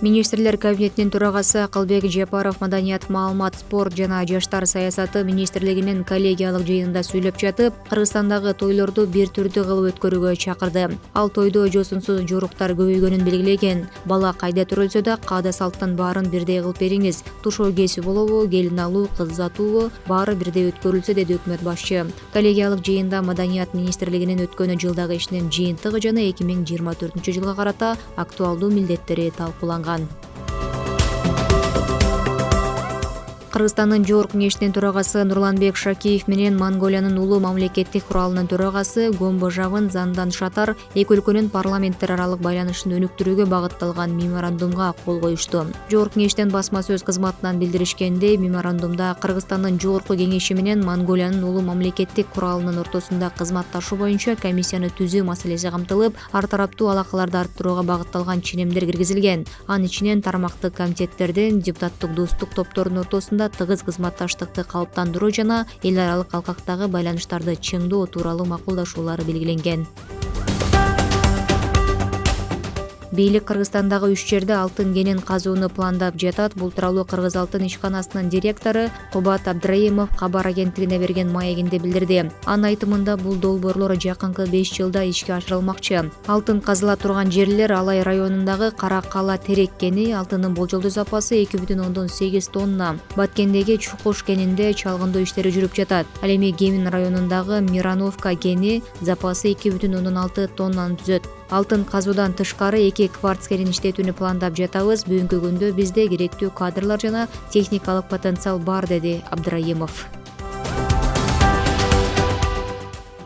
Министрлер кабинетинин төрагасы Акылбек Жапаров маданият, маалымат, спорт жана жаштар саясаты министрлигинин коллегиялык жыйынында сүйлөп жатып, Кыргызстандагы тойлорду бир түрдүү кылып өткөрүүгө чакырды. Ал тойдо жосунсуз жоруктар көбөйгөнүн белгилеген. Бала кайда төрөлсө да каада салттан баарын бирдей кылып бериңиз. Тушоо кесип болобу, келин алуу, кыз сатуубу, баары бирдей өткөрүлсө, деди өкмөт башчы. Коллегиялык жыйында маданият министрлигинин өткөн жылдагы ишинин жыйынтыгы жана 2024-жылга карата актуалдуу милдеттери талкууланган. Кыргызстандын Жогорку Кеңешинин төрагасы Нурланбек Шакиев менен Монголиянын улуу мамлекеттик куралынын төрагасы Гомбожавын Зандан Шатар эки өлкөнүн парламенттер аралык байланышын өнүктүрүүгө багытталган меморандумга кол коюшту. Жогорку Кеңештин басма сөз кызматынан билдиришкендей, меморандумда Кыргызстандын Жогорку Кеңеши менен Монголиянын улуу мамлекеттик куралынын ортосунда кызматташуу боюнча комиссияны түзүү маселеси камтылып, ар тараптуу алакаларды арттырууга багытталган ченемдер киргизилген. Анын ичинен тармактык комитеттердин, депутаттык достук топторунун ортосунда тыгыз кызматташтыкты калыптандыруу жана эл аралык алкактагы байланыштарды чыңдоо тууралуу макулдашуулар белгиленген. Бийлик Кыргызстандагы 3 жерде алтын кенин казууну пландап жатат. Бул тууралуу Кыргыз алтын ишканасынын директору Кубат Абдраимов кабар агенттигине берген маегинде билдирди. Анын айтымында бул долбоорлор жакынкы 5 жылда ишке ашырылмакчы. Алтын казыла турган жерлер Алай районундагы Каракала терек кени, алтындын болжолдуу запасы 2,8 тонна. Баткендеги Чукуш кенинде чалгындоо иштери жүрүп жатат. Ал эми Кемин районундагы Мирановка кени запасы 2,6 тоннаны түзөт. Алтын казуудан тышкары 2 кварц кенин иштетүүнү пландап жатабыз. Бүгүнкү күндө бизде керектүү кадрлар жана техникалык потенциал бар, деди Абдраимов.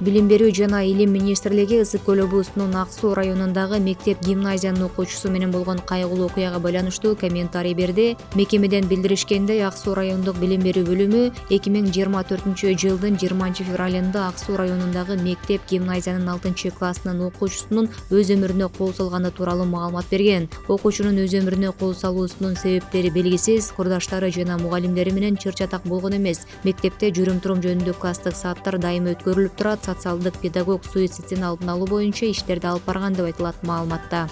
Билим берүү жана илим министрлиги Ысык көл облусунун Ак Суу районундагы мектеп гимназиянын окуучусу менен болгон кайгылуу окуяга байланыштуу комментарий берди. Мекемеден билдиришкендей, Ак Суу райондук билим берүү бөлүмү 2024-жылдын 20-февралында Ак Суу районундагы мектеп гимназиянын 6-классынын окуучусунун өз өмүрүнө кол салганы тууралуу маалымат берген. Окуучунун өз өмүрүнө кол салуусунун себептери белгисиз, курдаштары жана мугалимдери менен чыр чатак болгон эмес. Мектепте жүрүм-турум жөнүндө класстык сааттар дайыма өткөрүлүп турат. Социалдык педагог суицидин алдын алуу боюнча иштерди алып барган деп айтылат маалыматта.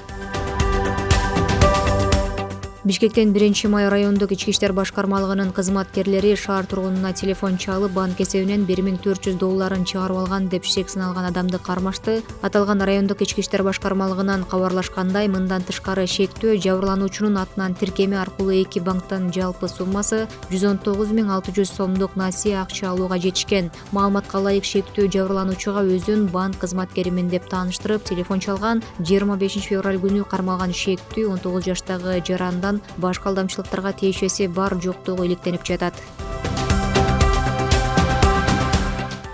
Бишкектен 1-май райондук ички иштер башкармалыгынын кызматкерлери шаар тургунуна телефон чалып, банк эсебинен $1400 чыгарып алган деп шек сыналган адамды кармашты. Аталган райондук ички иштер башкармалыгынан кабарлашкандай, мындан тышкары шектөө жабырлануучунун атынан тиркеме аркылуу 2 банктан жалпы суммасы 119.600 сомдук насие акча алууга жетишкен. Маалыматка ылайык, шектөө жабырлануучуга өзүн банк кызматкеримин деп тааныштырып телефон чалган. 25 февраль күнү кармалган шектүү 19 жаштагы жарандан башка алдамчылыктарга тиешеси бар жоктугу иликтенип жатат.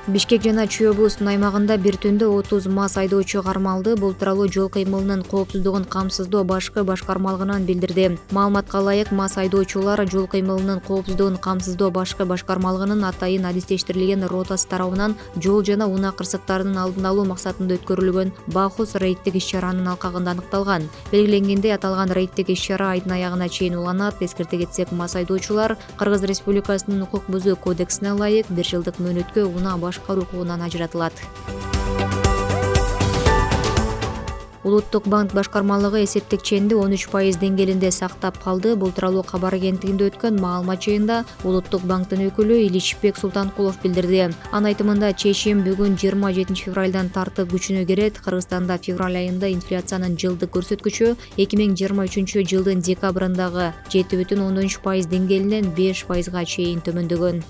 Бишкек жана Чүй облусунун аймагында бир түндө 30 мас айдоочу кармалды. Бул тууралуу жол кыймылынын коопсуздугун камсыздоо башкы башкармалыгынан билдирди. Маалыматка ылайык, мас айдоочулар жол кыймылынын коопсуздугун камсыздоо башкы башкармалыгынын атайын адистештирилген ротасы тарабынан жол жана унаа кырсыктарынын алдын алуу максатында өткөрүлгөн баахус рейдтик иш-чаранын алкагында аныкталган. Белгиленгендей, аталган рейдтик иш-чара айдын аягына чейин уланат. Эскерте кетсек, мас айдоочулар Кыргыз Республикасынын укук бузуу кодексине ылайык 1 жылдык мөөнөткө унаа башкаруу укугунан ажыратылат. Улуттук банк башкармалыгы эсептик ченди 13% деңгээлинде сактап калды. Бул тууралуу кабар агенттигинде өткөн маалымат жыйында Улуттук банктын өкүлү Иличбек Султанкулов билдирди. Анын айтымында, чечим бүгүн 27 февралдан тартып күчүнө кирет. Кыргызстанда февраль айында инфляциянын жылдык көрсөткүчү 2023-жылдын декабрындагы 7,13% деңгээлинен 5%га чейин төмөндөгөн.